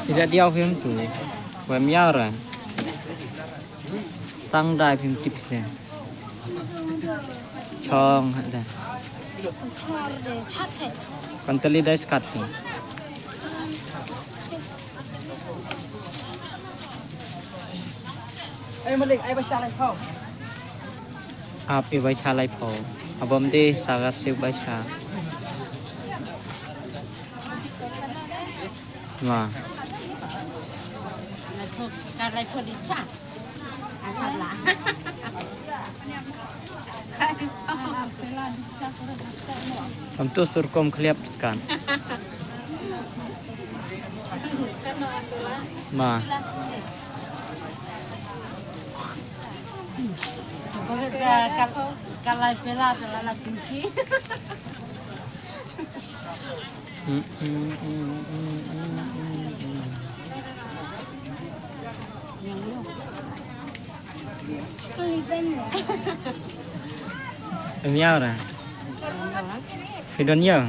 Tidak dia film tu. Wemyara. Tang dai film tipisnya. Chong ada. Kanteli dai skat tu. Ai malik ai baca lai phau. Api baca lai po. Abam di sagat siu baca. Ma. Kalau itu dicak, asal lah. Am tu surkom kliap skan. Ma. Kalau bela adalah tinggi. Wemyara. Fidon yang.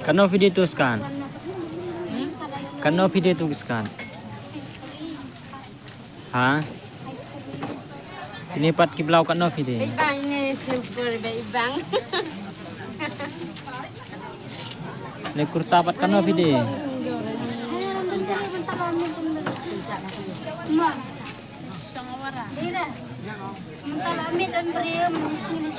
Kano video tu skan. Kano video tu skan. Ha? Ini pat kiblau kano video. Bang ni super bang. Ni kurta pat kano video. Mak. Tidak. Mentala amit dan beriam di sini